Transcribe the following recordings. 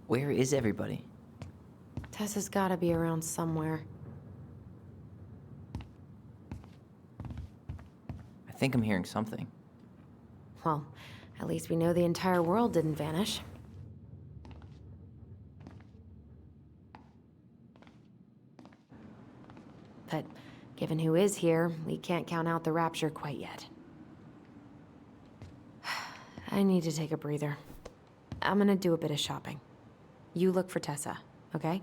Where is everybody? Tessa's gotta be around somewhere. I think I'm hearing something. Well, at least we know the entire world didn't vanish. But given who is here, we can't count out the rapture quite yet. I need to take a breather. I'm gonna do a bit of shopping. You look for Tessa, okay?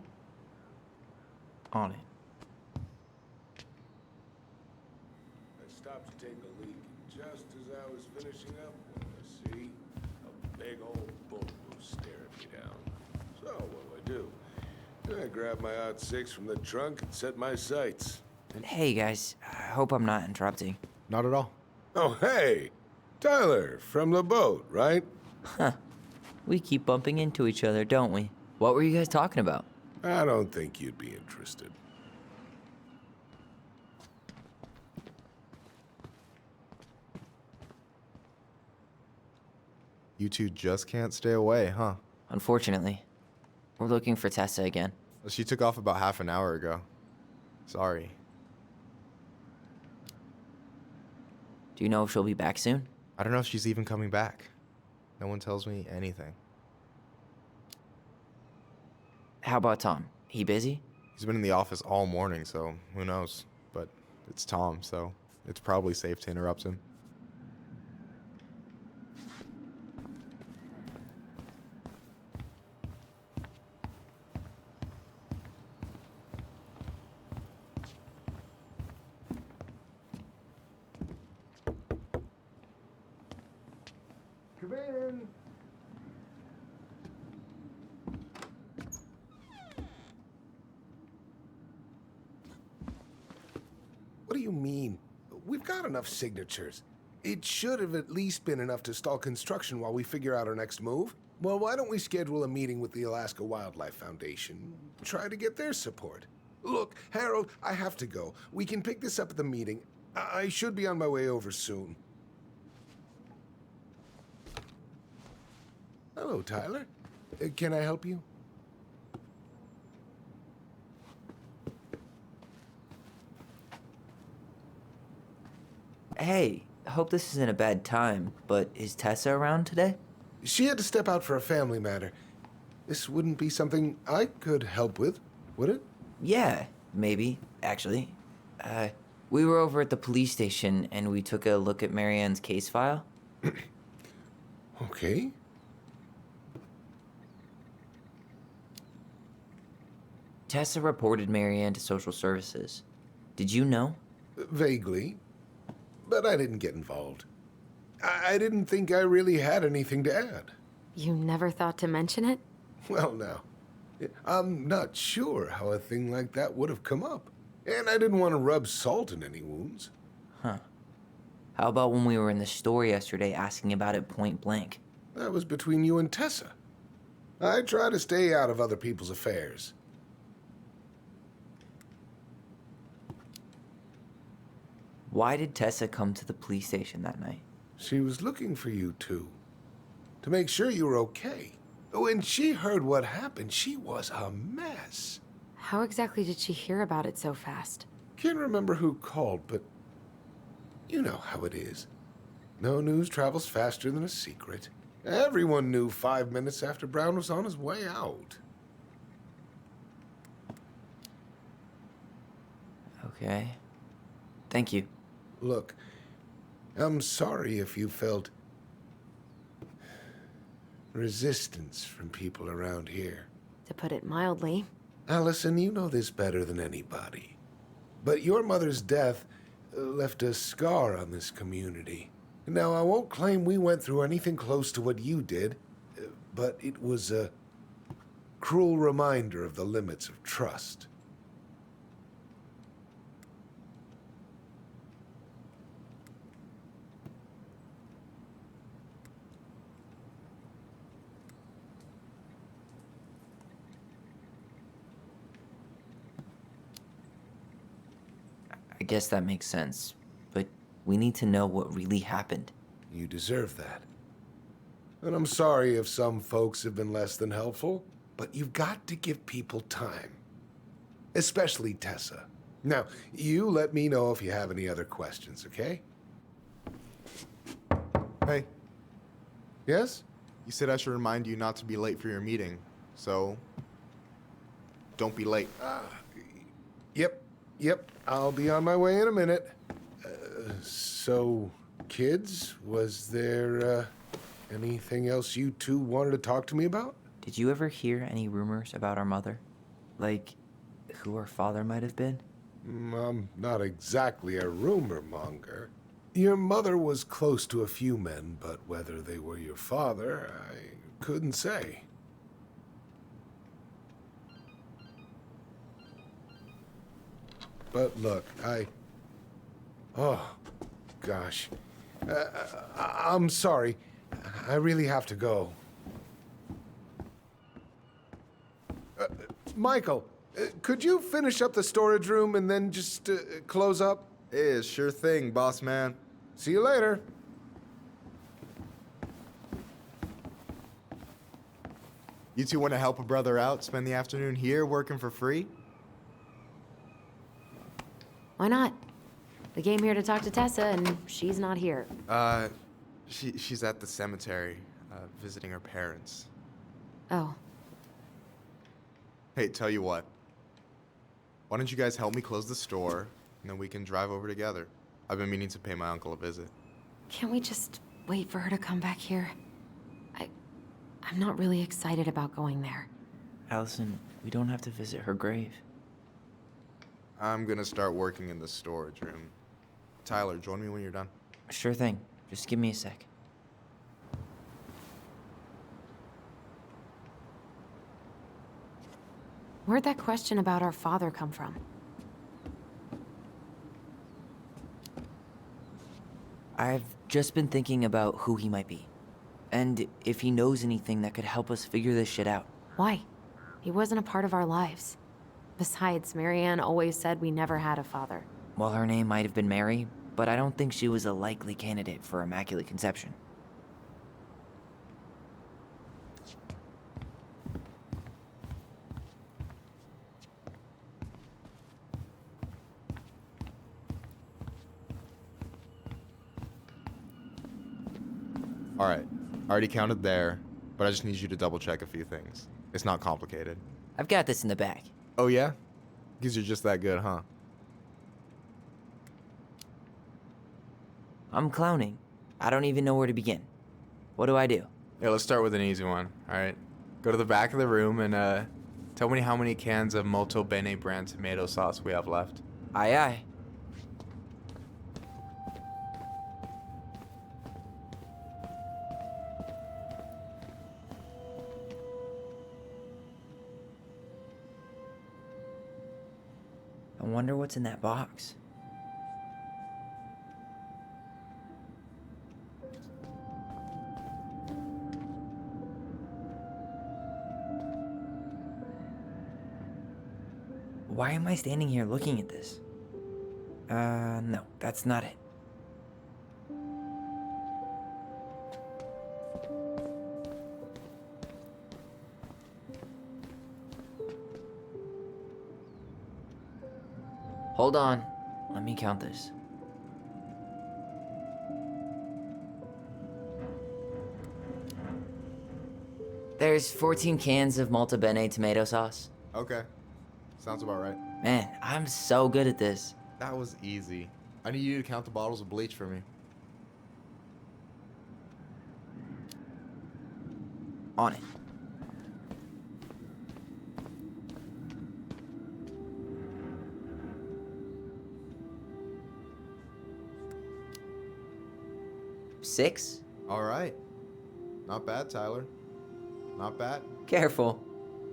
On it. I stopped to take a leak, and just as I was finishing up, what do I see? A big old bull moose staring me down. So, what do? I grabbed my odd 6 from the trunk and set my sights. Hey guys, I hope I'm not interrupting. Not at all. Oh, hey! Tyler, from the boat, right? We keep bumping into each other, don't we? What were you guys talking about? I don't think you'd be interested. You two just can't stay away, huh? Unfortunately, we're looking for Tessa again. She took off about half an hour ago. Sorry. Do you know if she'll be back soon? I don't know if she's even coming back. No one tells me anything. How about Tom? He busy? He's been in the office all morning, so who knows? But it's Tom, so it's probably safe to interrupt him. Come in. What do you mean? We've got enough signatures. It should have at least been enough to stall construction while we figure out our next move. Well, why don't we schedule a meeting with the Alaska Wildlife Foundation? Try to get their support. Look, Harold, I have to go. We can pick this up at the meeting. I should be on my way over soon. Hello, Tyler. Can I help you? Hey, hope this isn't a bad time, but is Tessa around today? She had to step out for a family matter. This wouldn't be something I could help with, would it? Yeah, maybe, actually. We were over at the police station and we took a look at Marianne's case file. Okay. Tessa reported Marianne to social services. Did you know? Vaguely. But I didn't get involved. I didn't think I really had anything to add. You never thought to mention it? Well, now, I'm not sure how a thing like that would have come up. And I didn't want to rub salt in any wounds. Huh. How about when we were in the store yesterday asking about it point blank? That was between you and Tessa. I try to stay out of other people's affairs. Why did Tessa come to the police station that night? She was looking for you two. To make sure you were okay. When she heard what happened, she was a mess. How exactly did she hear about it so fast? Can't remember who called, but you know how it is. No news travels faster than a secret. Everyone knew 5 minutes after Brown was on his way out. Okay. Thank you. Look, I'm sorry if you felt resistance from people around here. To put it mildly. Alyson, you know this better than anybody. But your mother's death left a scar on this community. Now, I won't claim we went through anything close to what you did, but it was a cruel reminder of the limits of trust. I guess that makes sense, but we need to know what really happened. You deserve that. And I'm sorry if some folks have been less than helpful. but you've got to give people time. Especially Tessa. Now, you let me know if you have any other questions, okay? Hey, Yes? you said I should remind you not to be late for your meeting, so don't be late. Yep. I'll be on my way in a minute. So, kids, was there anything else you two wanted to talk to me about? Did you ever hear any rumors about our mother? Like, who our father might have been? I'm not exactly a rumor monger. Your mother was close to a few men, but whether they were your father, I couldn't say. But look, oh, gosh. I'm sorry. I really have to go. Michael, could you finish up the storage room and then just close up? Yeah, sure thing, boss man. See you later. You two want to help a brother out, spend the afternoon here working for free? Why not? We came here to talk to Tessa, and she's not here. She's at the cemetery, visiting her parents. Oh, Hey, tell you what. Why don't you guys help me close the store, and then we can drive over together? I've been meaning to pay my uncle a visit. can't we just wait for her to come back here? I'm not really excited about going there. Alyson, we don't have to visit her grave. I'm gonna start working in the storage room. Tyler, join me when you're done. Sure thing. Just give me a sec. Where'd that question about our father come from? I've just been thinking about who he might be. And if he knows anything that could help us figure this shit out. Why? He wasn't a part of our lives. Besides, Marianne always said we never had a father. Well, her name might have been Mary, but I don't think she was a likely candidate for Immaculate Conception. All right, I already counted there, but I just need you to double check a few things. It's not complicated. I've got this in the bag. Oh yeah? Because you're just that good, huh? I'm clowning. I don't even know where to begin. What do I do? Yeah, let's start with an easy one. All right. Go to the back of the room and tell me how many cans of Molto Bene brand tomato sauce we have left. Aye, aye. I wonder what's in that box. Why am I standing here looking at this? No, that's not it. Hold on. Let me count this. There's 14 cans of Malta Bene tomato sauce. Okay. Sounds about right. Man, I'm so good at this. That was easy. I need you to count the bottles of bleach for me. On it. Six? All right. Not bad, Tyler. Not bad. Careful.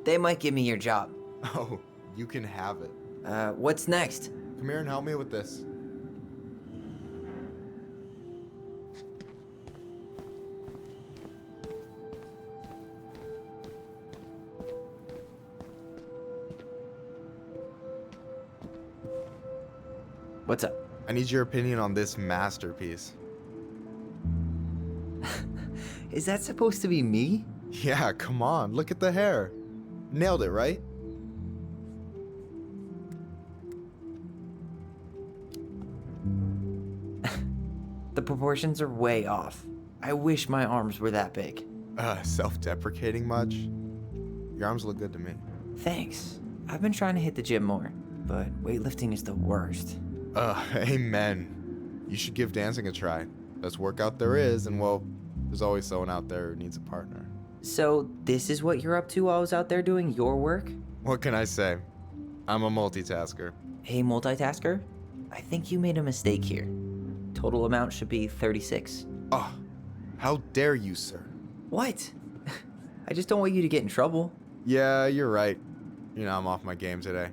They might give me your job. Oh, you can have it. What's next? Come here and help me with this. What's up? I need your opinion on this masterpiece. Is that supposed to be me? Yeah, come on. Look at the hair. Nailed it, right? The proportions are way off. I wish my arms were that big. Self-deprecating much? Your arms look good to me. Thanks. I've been trying to hit the gym more, but weightlifting is the worst. Amen. You should give dancing a try. Best workout there is, and well, there's always someone out there who needs a partner. So, this is what you're up to while I was out there doing your work? What can I say? I'm a multitasker. Hey, multitasker? I think you made a mistake here. Total amount should be 36. Oh, how dare you, sir? What? I just don't want you to get in trouble. Yeah, you're right. You know, I'm off my game today.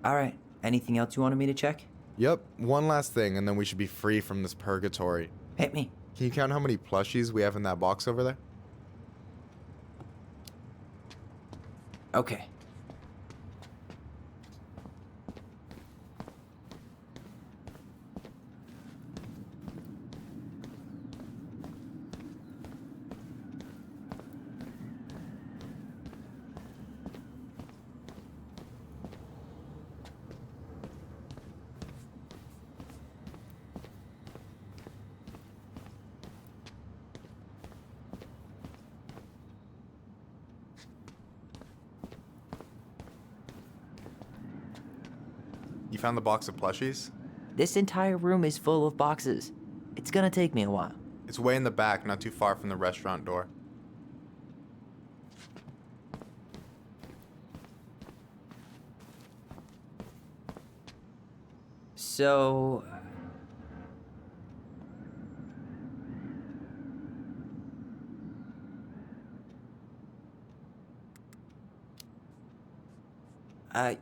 Alright, anything else you wanted me to check? Yep, one last thing, and then we should be free from this purgatory. Hit me. Can you count how many plushies we have in that box over there? Okay. You found the box of plushies? This entire room is full of boxes. It's gonna take me a while. It's way in the back, not too far from the restaurant door. So...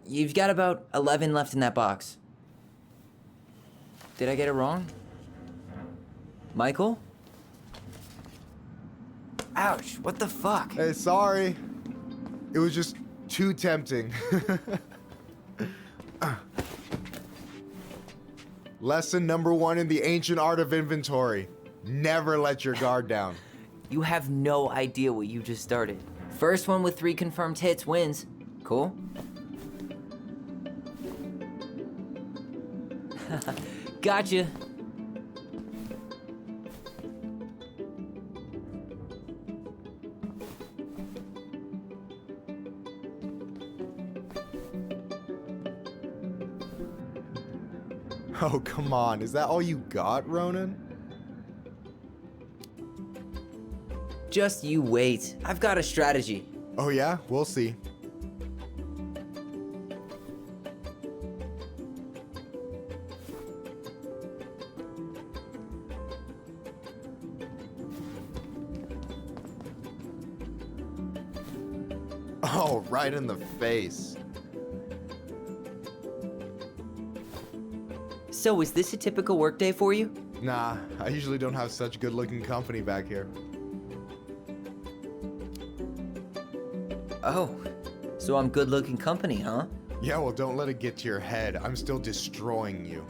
you've got about 11 left in that box. Did I get it wrong? Michael? Ouch, what the fuck? Hey, sorry. It was just too tempting. Lesson number 1 in the ancient art of inventory. Never let your guard down. You have no idea what you just started. First one with 3 confirmed hits wins. Cool? Gotcha. Oh, come on. Is that all you got, Ronan? Just you wait. I've got a strategy. Oh, yeah? We'll see. Oh, right in the face. So, is this a typical workday for you? Nah, I usually don't have such good-looking company back here. Oh, so I'm good-looking company, huh? Yeah, well, don't let it get to your head. I'm still destroying you.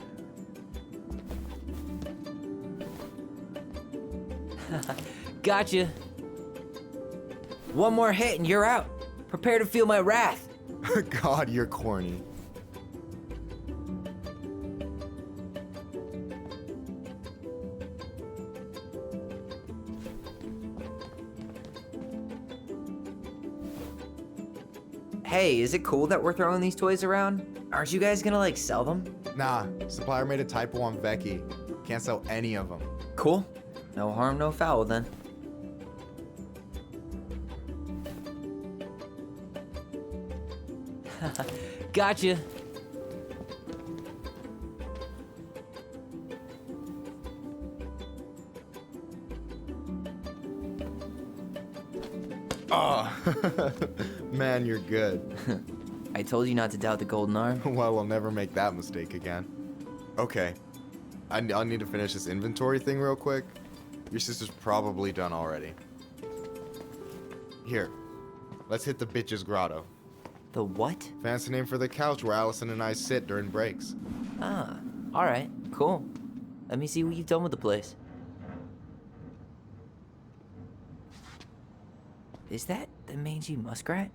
Gotcha. One more hit and you're out. Prepare to feel my wrath. God, you're corny. Hey, is it cool that we're throwing these toys around? Aren't you guys gonna, like, sell them? Nah, supplier made a typo on Vecchi. Can't sell any of them. Cool. No harm, no foul, then. Gotcha. Oh, man, you're good. I told you not to doubt the golden arm. Well, we'll never make that mistake again. Okay, I'll need to finish this inventory thing real quick. Your sister's probably done already. Here, let's hit the bitch's grotto. The what? Fancy name for the couch where Alyson and I sit during breaks. Ah, alright, cool. Let me see what you've done with the place. Is that the mangy muskrat?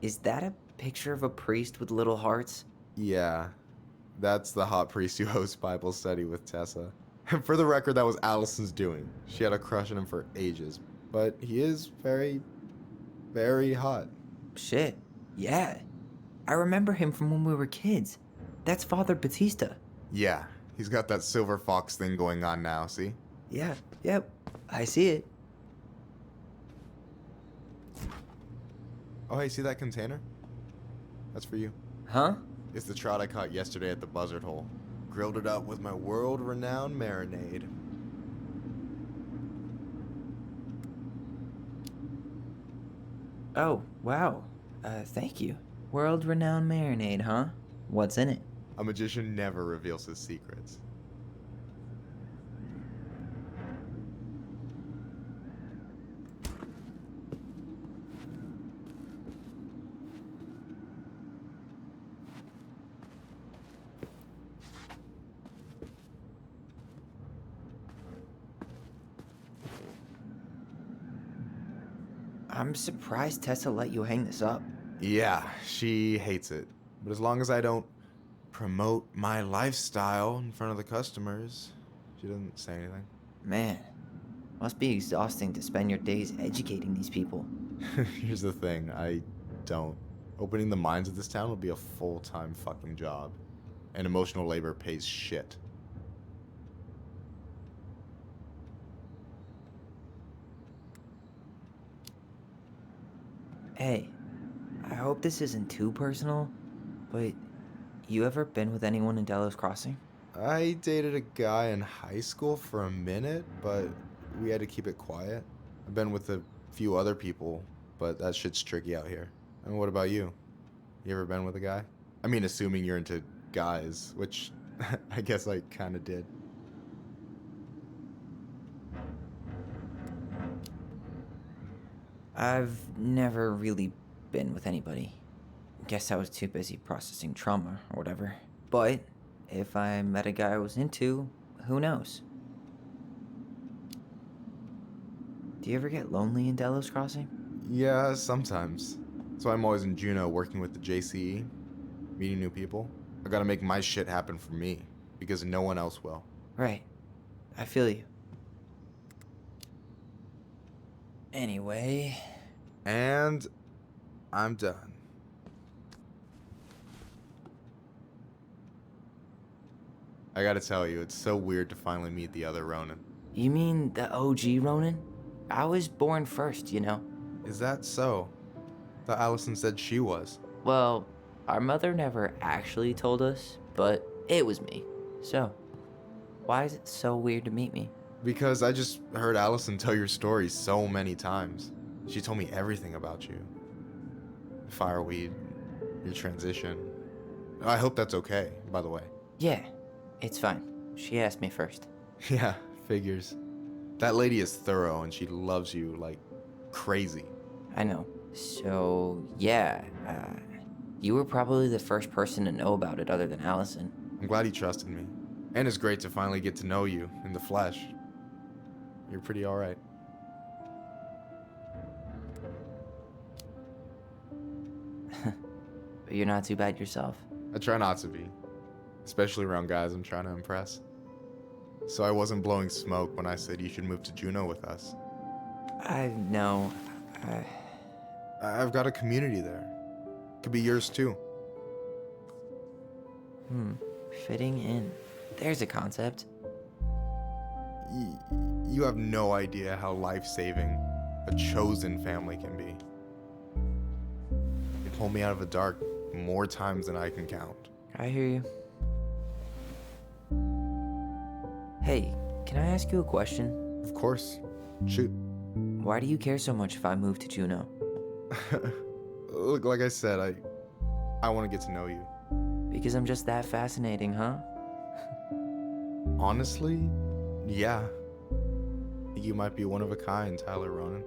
Is that a picture of a priest with little hearts? Yeah, that's the hot priest who hosts Bible study with Tessa. For the record, that was Allison's doing. She had a crush on him for ages, but he is very, very hot. Shit, yeah. I remember him from when we were kids. That's Father Batista. Yeah, he's got that silver fox thing going on now, see? Yeah, yep, I see it. Oh, hey, see that container? That's for you. Huh? It's the trout I caught yesterday at the buzzard hole. Grilled it up with my world-renowned marinade. Oh, wow. Thank you. World-renowned marinade, huh? What's in it? A magician never reveals his secrets. I'm surprised Tessa let you hang this up. Yeah, she hates it. But as long as I don't promote my lifestyle in front of the customers, she doesn't say anything. Man, must be exhausting to spend your days educating these people. Here's the thing, I don't. Opening the mines of this town will be a full-time fucking job. And emotional labor pays shit. Hey, I hope this isn't too personal, but you ever been with anyone in Delos Crossing? I dated a guy in high school for a minute, but we had to keep it quiet. I've been with a few other people, but that shit's tricky out here. And what about you? You ever been with a guy? I mean, assuming you're into guys, which I guess I kind of did. I've never really been with anybody. Guess I was too busy processing trauma or whatever. But if I met a guy I was into, who knows? Do you ever get lonely in Delos Crossing? Yeah, sometimes. So I'm always in Juneau working with the JCE, meeting new people. I gotta make my shit happen for me, because no one else will. Right. I feel you. Anyway, And I'm done. I gotta tell you, it's so weird to finally meet the other Ronin. you mean the OG Ronin? I was born first, you know. Is that so? Thought Alyson said she was. Well, our mother never actually told us, but it was me. So, why is it so weird to meet me? Because I just heard Alyson tell your story so many times. She told me everything about you. Fireweed, your transition. I hope that's okay, by the way. Yeah, it's fine. She asked me first. Yeah, figures. That lady is thorough and she loves you like crazy. I know. So, yeah, you were probably the first person to know about it other than Alyson. I'm glad he trusted me. And it's great to finally get to know you in the flesh. You're pretty alright. But you're not too bad yourself. I try not to be. Especially around guys I'm trying to impress. So I wasn't blowing smoke when I said you should move to Juneau with us. I know. I've got a community there. Could be yours too. Fitting in. There's a concept. You have no idea how life-saving a chosen family can be. They pulled me out of the dark more times than I can count. I hear you. Hey, can I ask you a question? Of course. Shoot. Why do you care so much if I move to Juneau? Look, like I said, I want to get to know you. Because I'm just that fascinating, huh? Honestly, yeah. I think you might be one of a kind, Tyler Ronan.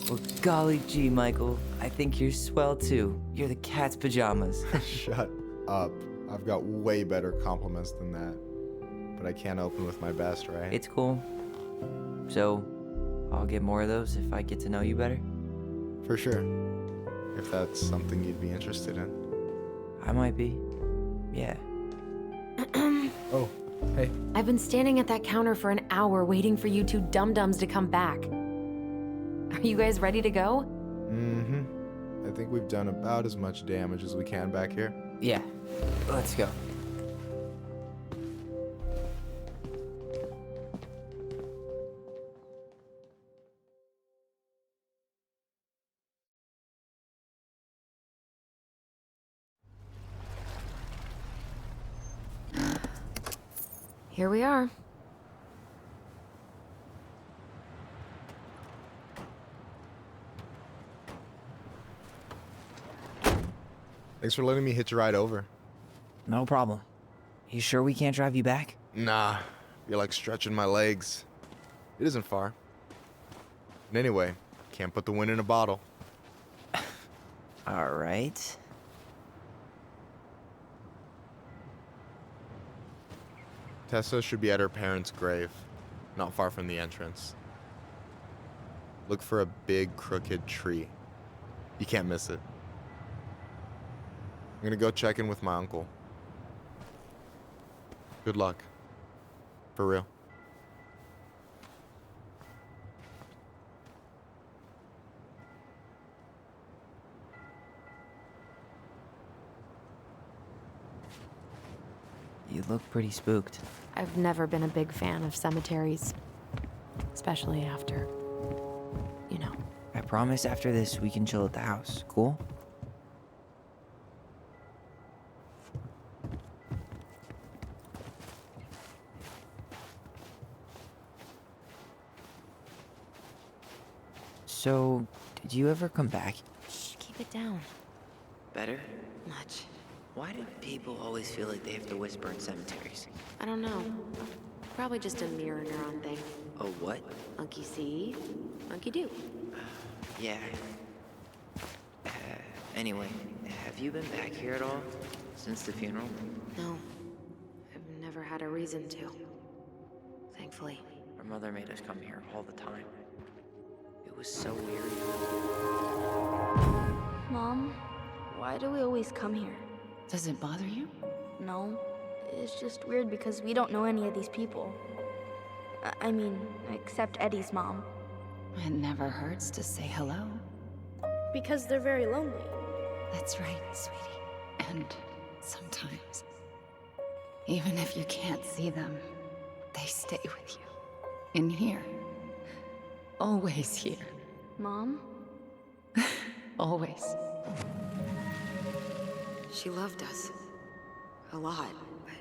Well, golly gee, Michael. I think you're swell too. You're the cat's pajamas. Shut up. I've got way better compliments than that. But I can't open with my best, right? It's cool. So, I'll get more of those if I get to know you better. For sure. If that's something you'd be interested in. I might be. Yeah. Oh, hey. I've been standing at that counter for an hour waiting for you two dum-dums to come back. Are you guys ready to go? Mm-hmm. I think we've done about as much damage as we can back here. Yeah. Let's go. Here we are. Thanks for letting me hitch a ride over. No problem. You sure we can't drive you back? Nah, you're like stretching my legs. It isn't far. And anyway, can't put the wind in a bottle. All right. Tessa should be at her parents' grave, not far from the entrance. Look for a big crooked tree. You can't miss it. I'm gonna go check in with my uncle. Good luck. For real. You look pretty spooked. I've never been a big fan of cemeteries. Especially after, you know. I promise after this we can chill at the house. Cool? So, did you ever come back? Shh, keep it down. Better? Much. Why do people always feel like they have to whisper in cemeteries? I don't know. Probably just a mirror neuron thing. Oh, what? Monkey see, monkey do. Yeah. Anyway, have you been back here at all? Since the funeral? No. I've never had a reason to. Thankfully. Our mother made us come here all the time. It was so weird. Mom, why do we always come here? Does it bother you? No, it's just weird because we don't know any of these people. I mean, except Eddie's mom. It never hurts to say hello. Because they're very lonely. That's right, sweetie. And sometimes, even if you can't see them, they stay with you. In here. Always here. Mom? Always. She loved us. A lot, but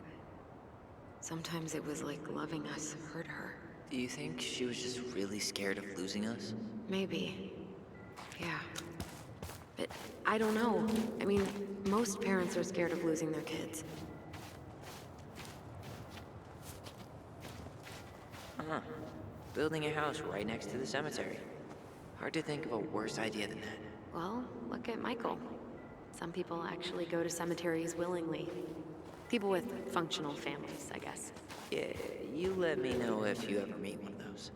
sometimes it was like loving us hurt her. Do you think she was just really scared of losing us? Maybe. Yeah. But I don't know. I mean, most parents are scared of losing their kids. Uh-huh. Building a house right next to the cemetery. Hard to think of a worse idea than that. Well, look at Michael. Some people actually go to cemeteries willingly. People with functional families, I guess. Yeah, you let me know if you ever meet one of those.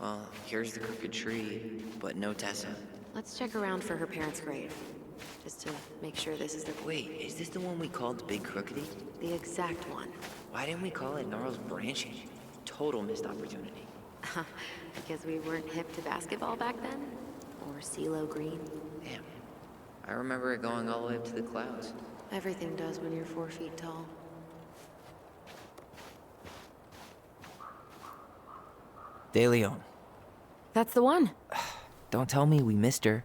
Well, here's the crooked tree, but no Tessa. Let's check around for her parents' grave. Just to make sure this is the... Wait, is this the one we called Big Crookedy? the exact one. Why didn't we call it Gnarls Branching? Total missed opportunity. Because we weren't hip to basketball back then? Or CeeLo Green? Damn. I remember it going all the way up to the clouds. Everything does when you're 4 feet tall. De Leon. That's the one. Don't tell me we missed her.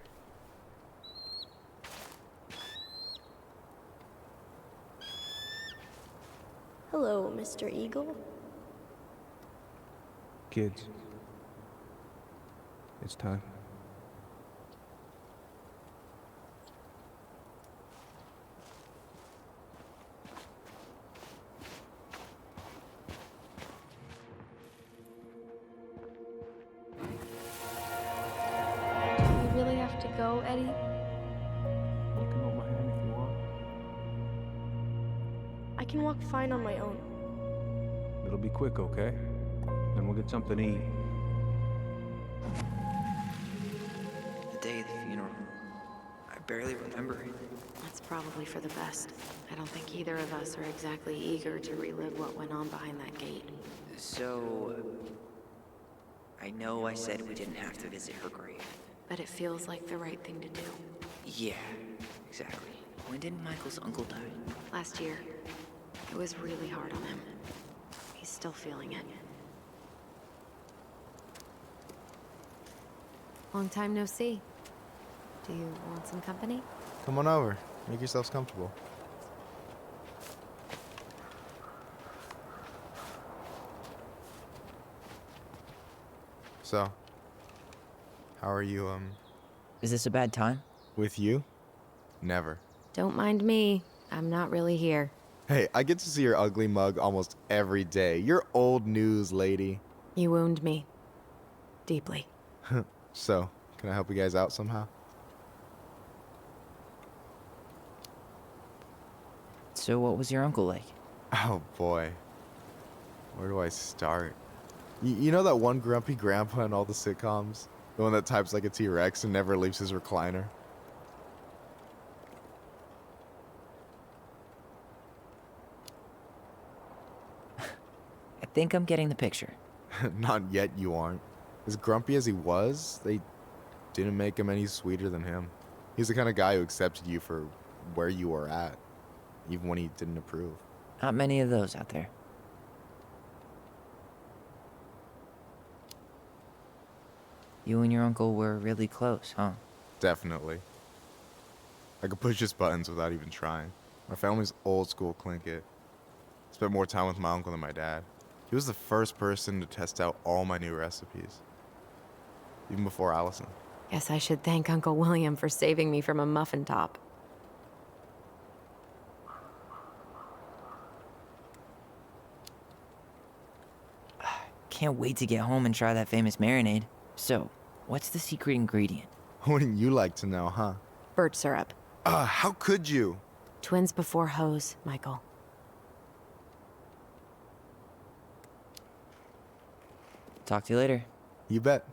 Hello, Mr. Eagle. Kids, it's time. go, Eddie? You can hold my hand if you want. I can walk fine on my own. It'll be quick, okay? Then we'll get something to eat. The day of the funeral. I barely remember it. That's probably for the best. I don't think either of us are exactly eager to relive what went on behind that gate. So, I know I said we didn't have to visit her grave. But it feels like the right thing to do. Yeah, exactly. When did Michael's uncle die? Last year, it was really hard on him. He's still feeling it. Long time no see. Do you want some company? Come on over. Make yourselves comfortable. So, how are you, Is this a bad time? with you? Never. Don't mind me. I'm not really here. Hey, I get to see your ugly mug almost every day. You're old news, lady. You wound me. Deeply. So, can I help you guys out somehow? So what was your uncle like? Oh boy. Where do I start? You know that one grumpy grandpa in all the sitcoms? The one that types like a T-Rex and never leaves his recliner? I think I'm getting the picture. Not yet, you aren't. As grumpy as he was, they didn't make him any sweeter than him. He's the kind of guy who accepted you for where you were at, even when he didn't approve. Not many of those out there. You and your uncle were really close, huh? Definitely. I could push his buttons without even trying. My family's old school Clinkit. Spent more time with my uncle than my dad. He was the first person to test out all my new recipes. Even before Alyson. Guess I should thank Uncle William for saving me from a muffin top. Can't wait to get home and try that famous marinade. So, what's the secret ingredient? Wouldn't you like to know, huh? Birch syrup. How could you? Twins before hoes, Michael. Talk to you later. You bet.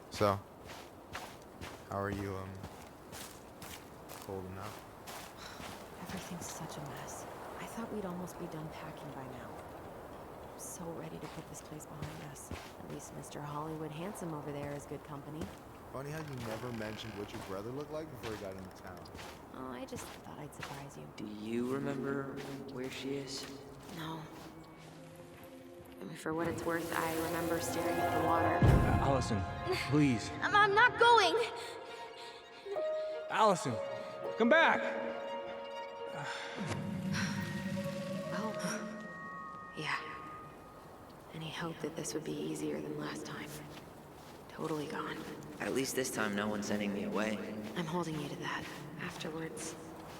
So, how are you, holding up? Everything's such a mess. I thought we'd almost be done packing by now. I'm so ready to put this place behind us. At least Mr. Hollywood Handsome over there is good company. Funny how you never mentioned what your brother looked like before he got into town. Oh, I just thought I'd surprise you. Do you remember where she is? No. I mean, for what it's worth, I remember staring at the water. Alyson, please. I'm not going. Alyson, come back! Well, yeah. Any hope that this would be easier than last time? Totally gone. At least this time no one's sending me away. I'm holding you to that. Afterwards,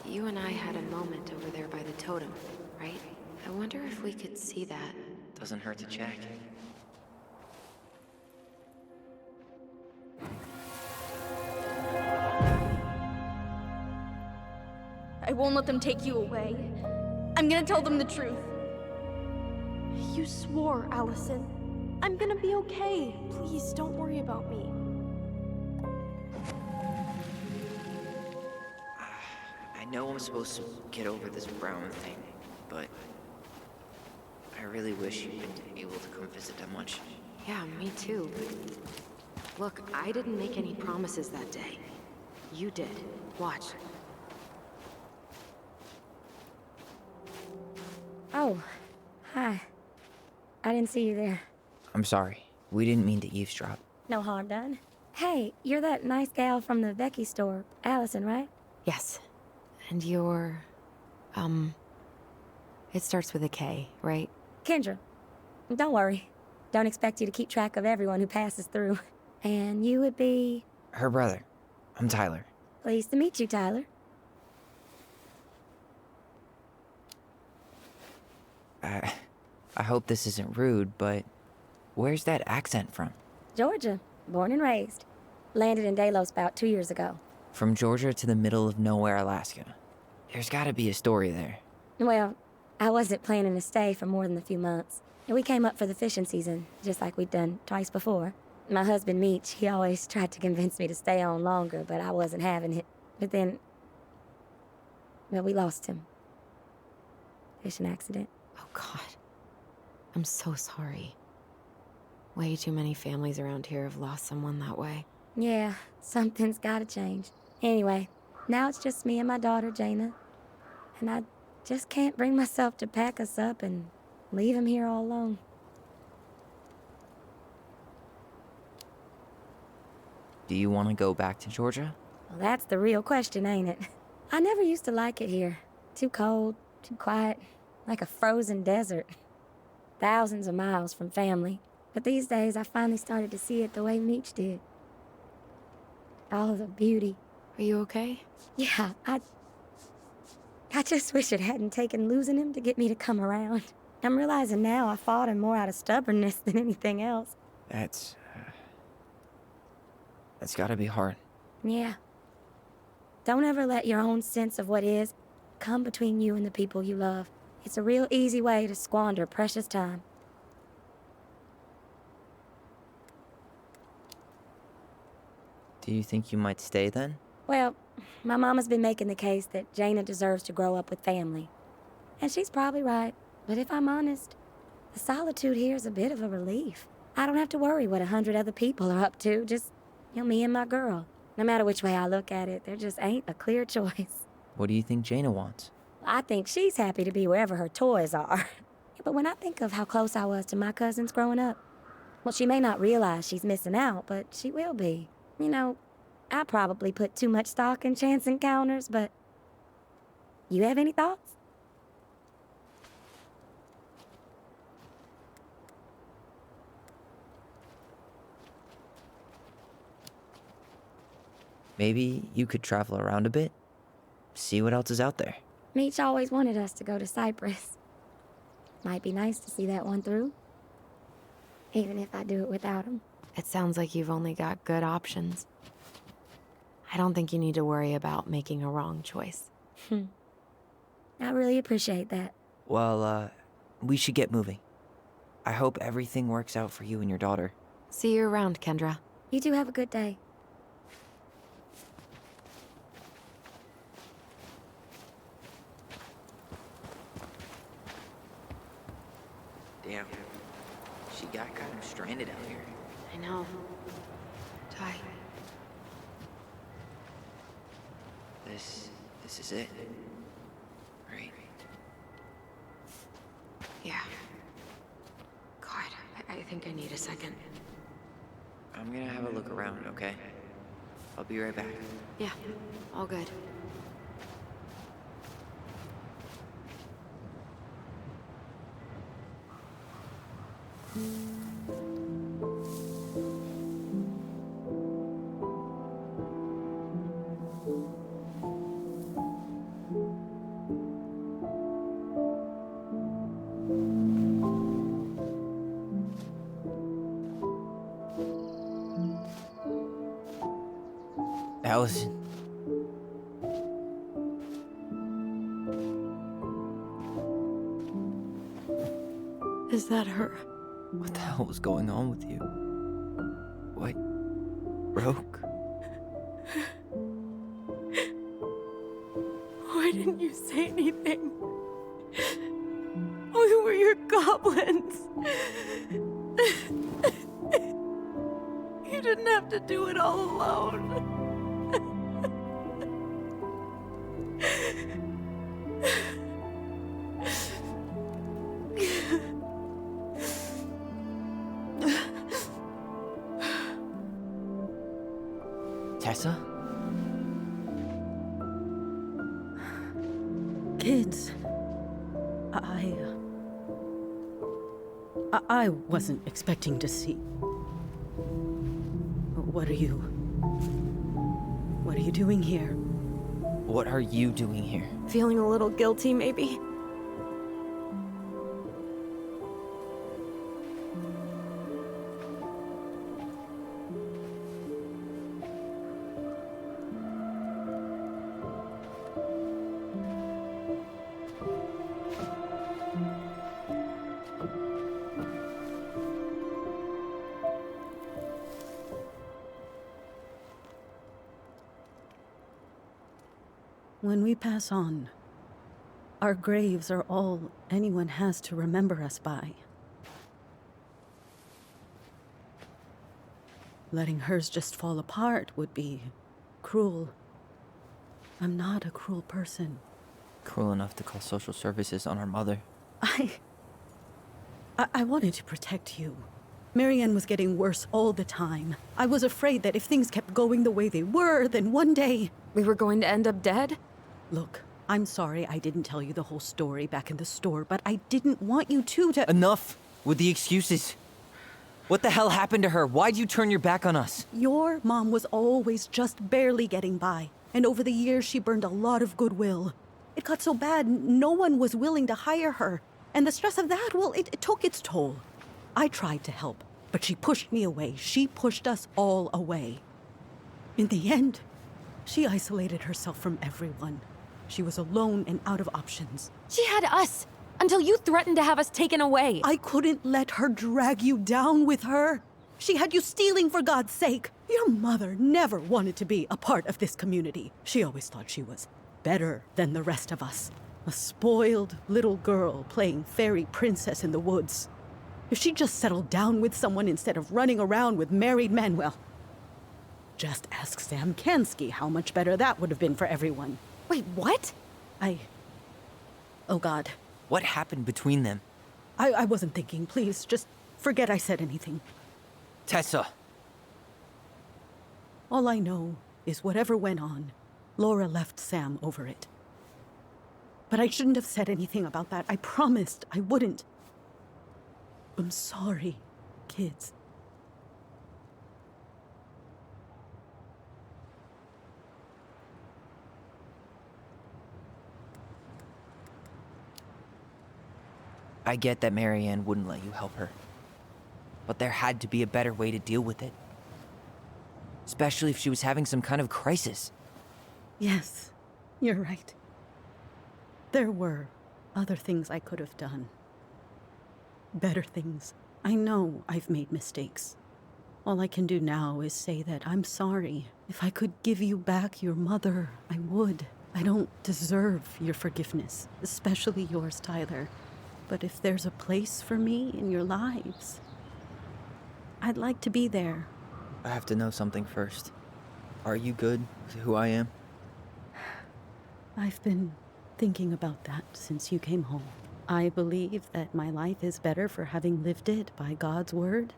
you and I had a moment over there by the totem, right? I wonder if we could see that. Doesn't hurt to check. I won't let them take you away. I'm gonna tell them the truth. You swore, Alyson. I'm gonna be okay. Please, don't worry about me. I know I'm supposed to get over this Brown thing, but I really wish you'd been able to come visit that much. Yeah, me too. Look, I didn't make any promises that day. You did. Watch. Oh, hi. I didn't see you there. I'm sorry. We didn't mean to eavesdrop. No harm done. Hey, you're that nice gal from the Vecchi store, Alyson, right? Yes. And you're... It starts with a K, right? Kendra. Don't worry. Don't expect you to keep track of everyone who passes through. And you would be... Her brother. I'm Tyler. Pleased to meet you, Tyler. I hope this isn't rude, but where's that accent from? Georgia, born and raised. Landed in Delos about 2 years ago. From Georgia to the middle of nowhere, Alaska. There's gotta be a story there. Well, I wasn't planning to stay for more than a few months. We came up for the fishing season, just like we'd done twice before. My husband, Meech, he always tried to convince me to stay on longer, but I wasn't having it. But then, well, we lost him. Fishing accident. Oh, God. I'm so sorry. Way too many families around here have lost someone that way. Yeah, something's gotta change. Anyway, now it's just me and my daughter, Jaina. And I just can't bring myself to pack us up and leave him here all alone. Do you want to go back to Georgia? Well, that's the real question, ain't it? I never used to like it here. Too cold, too quiet, like a frozen desert. Thousands of miles from family. But these days, I finally started to see it the way Meech did. All of the beauty. Are you okay? Yeah, I just wish it hadn't taken losing him to get me to come around. I'm realizing now I fought him more out of stubbornness than anything else. That's gotta be hard. Yeah. Don't ever let your own sense of what is come between you and the people you love. It's a real easy way to squander precious time. Do you think you might stay then? Well, my mama's been making the case that Jaina deserves to grow up with family. And she's probably right. But if I'm honest, the solitude here is a bit of a relief. I don't have to worry what 100 other people are up to, just, me and my girl. No matter which way I look at it, there just ain't a clear choice. What do you think Jaina wants? I think she's happy to be wherever her toys are. But when I think of how close I was to my cousins growing up, well, she may not realize she's missing out, but she will be. I probably put too much stock in chance encounters, but... You have any thoughts? Maybe you could travel around a bit? See what else is out there. Meech always wanted us to go to Cyprus. Might be nice to see that one through. Even if I do it without him. It sounds like you've only got good options. I don't think you need to worry about making a wrong choice. I really appreciate that. Well, we should get moving. I hope everything works out for you and your daughter. See you around, Kendra. You two have a good day. Damn. She got kind of stranded out here. I know. Ty. This is it. Right? Yeah. God, I think I need a second. I'm gonna have a look around, okay? I'll be right back. Yeah, all good. Alyson. Is that her? What the hell was going on with you? What broke? Why didn't you say anything? We were your goblins. You didn't have to do it all alone. Tessa? Kids, I wasn't expecting to see. What are you doing here? What are you doing here? Feeling a little guilty, maybe? when we pass on, our graves are all anyone has to remember us by. Letting hers just fall apart would be cruel. I'm not a cruel person. Cruel enough to call social services on our mother. I wanted to protect you. Marianne was getting worse all the time. I was afraid that if things kept going the way they were, then one day... We were going to end up dead? Look, I'm sorry I didn't tell you the whole story back in the store, but I didn't want you to... Enough with the excuses. What the hell happened to her? Why'd you turn your back on us? Your mom was always just barely getting by, and over the years she burned a lot of goodwill. It got so bad, no one was willing to hire her. And the stress of that, well, it took its toll. I tried to help, but she pushed me away. She pushed us all away. In the end, she isolated herself from everyone. She was alone and out of options. She had us, until you threatened to have us taken away. I couldn't let her drag you down with her. She had you stealing, for God's sake. Your mother never wanted to be a part of this community. She always thought she was better than the rest of us. A spoiled little girl playing fairy princess in the woods. If she just settled down with someone instead of running around with married men, well, just ask Sam Kansky how much better that would have been for everyone. Wait, what? Oh God. What happened between them? I wasn't thinking. Please, just forget I said anything. Tessa! All I know is whatever went on, Laura left Sam over it. But I shouldn't have said anything about that. I promised I wouldn't. I'm sorry, kids. I get that Marianne wouldn't let you help her. But there had to be a better way to deal with it. Especially if she was having some kind of crisis. Yes, you're right. There were other things I could have done. Better things. I know I've made mistakes. All I can do now is say that I'm sorry. If I could give you back your mother, I would. I don't deserve your forgiveness, especially yours, Tyler. But if there's a place for me in your lives, I'd like to be there. I have to know something first. Are you good with who I am? I've been thinking about that since you came home. I believe that my life is better for having lived it by God's word.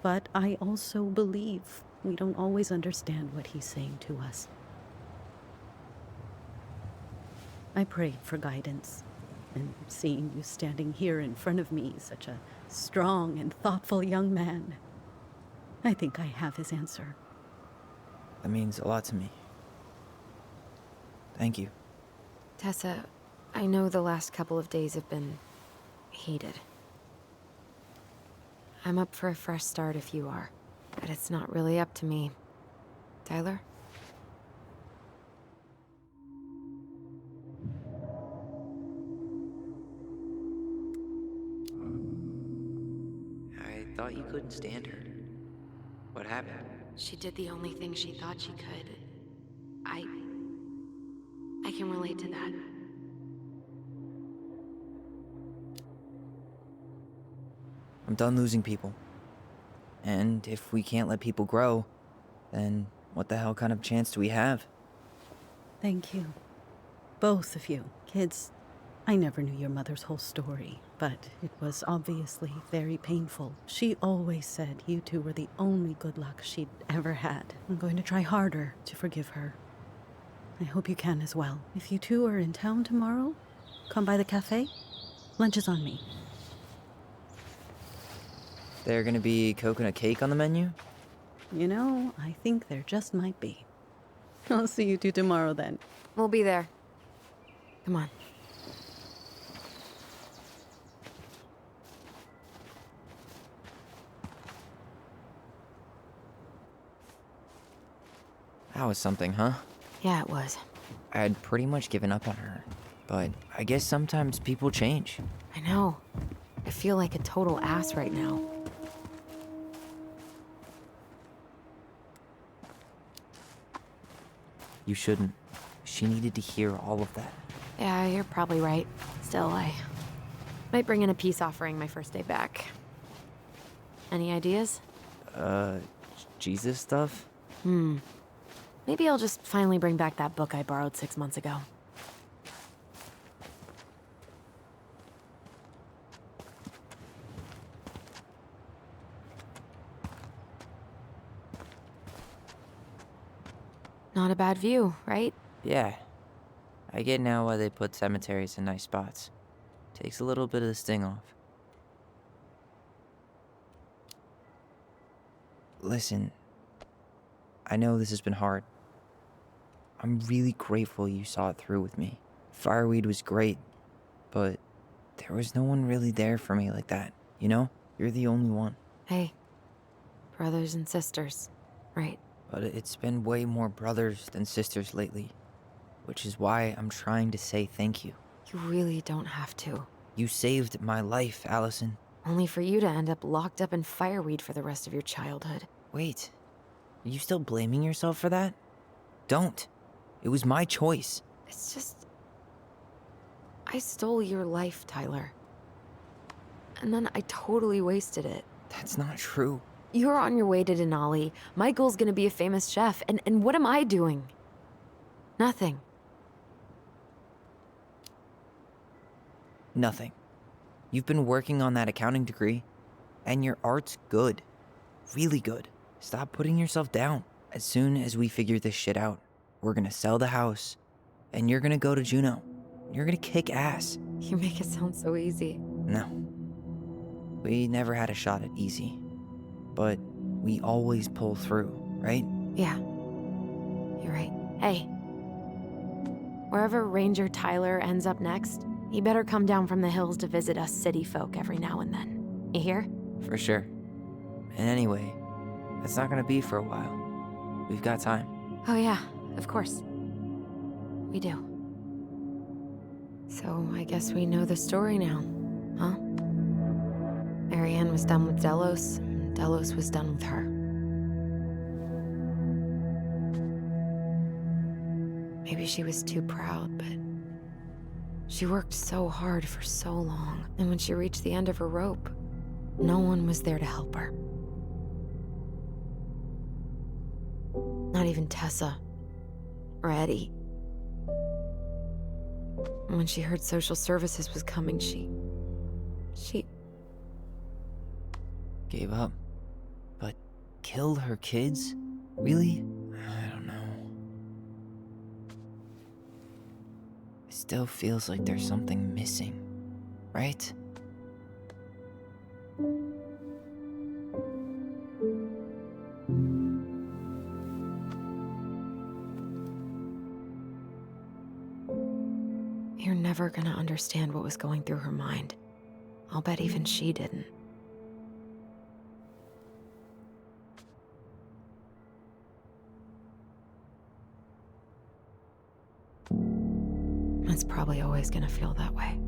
But I also believe we don't always understand what he's saying to us. I prayed for guidance, and seeing you standing here in front of me, such a strong and thoughtful young man, I think I have his answer. That means a lot to me. Thank you. Tessa, I know the last couple of days have been heated. I'm up for a fresh start if you are, but it's not really up to me. Tyler? I thought you couldn't stand her. What happened? She did the only thing she thought she could. I can relate to that. I'm done losing people. And if we can't let people grow, then what the hell kind of chance do we have? Thank you. Both of you. Kids, I never knew your mother's whole story, but it was obviously very painful. She always said you two were the only good luck she'd ever had. I'm going to try harder to forgive her. I hope you can as well. If you two are in town tomorrow, come by the cafe. Lunch is on me. There gonna be coconut cake on the menu? You know, I think there just might be. I'll see you two tomorrow then. We'll be there. Come on. That was something, huh? Yeah, it was. I had pretty much given up on her, but I guess sometimes people change. I know. I feel like a total ass right now. You shouldn't. she needed to hear all of that. Yeah, you're probably right. Still, I might bring in a peace offering my first day back. Any ideas? Jesus stuff? Maybe I'll just finally bring back that book I borrowed 6 months ago. Not a bad view, right? Yeah. I get now why they put cemeteries in nice spots. Takes a little bit of the sting off. Listen, I know this has been hard. I'm really grateful you saw it through with me. Fireweed was great, but there was no one really there for me like that, you know? You're the only one. Hey, brothers and sisters, right? But it's been way more brothers than sisters lately, which is why I'm trying to say thank you. You really don't have to. You saved my life, Alyson. Only for you to end up locked up in fireweed for the rest of your childhood. Wait, are you still blaming yourself for that? Don't. It was my choice. It's just... I stole your life, Tyler. And then I totally wasted it. That's not true. You're on your way to Denali. Michael's gonna be a famous chef, and what am I doing? Nothing. Nothing. You've been working on that accounting degree, and your art's good. Really good. Stop putting yourself down. As soon as we figure this shit out, we're gonna sell the house, and you're gonna go to Juneau. You're gonna kick ass. You make it sound so easy. No. We never had a shot at easy. But we always pull through, right? Yeah. You're right. Hey. Wherever Ranger Tyler ends up next, he better come down from the hills to visit us city folk every now and then. You hear? For sure. And anyway, that's not gonna be for a while. We've got time. Oh yeah, of course. We do. So I guess we know the story now, huh? Marianne was done with Delos, and Delos was done with her. Maybe she was too proud, but she worked so hard for so long, and when she reached the end of her rope, no one was there to help her. Not even Tessa or Eddie. And when she heard social services was coming, she Gave up. But killed her kids? Really? I don't know. It still feels like there's something missing, right? You're never gonna understand what was going through her mind. I'll bet even she didn't. It's probably always gonna feel that way.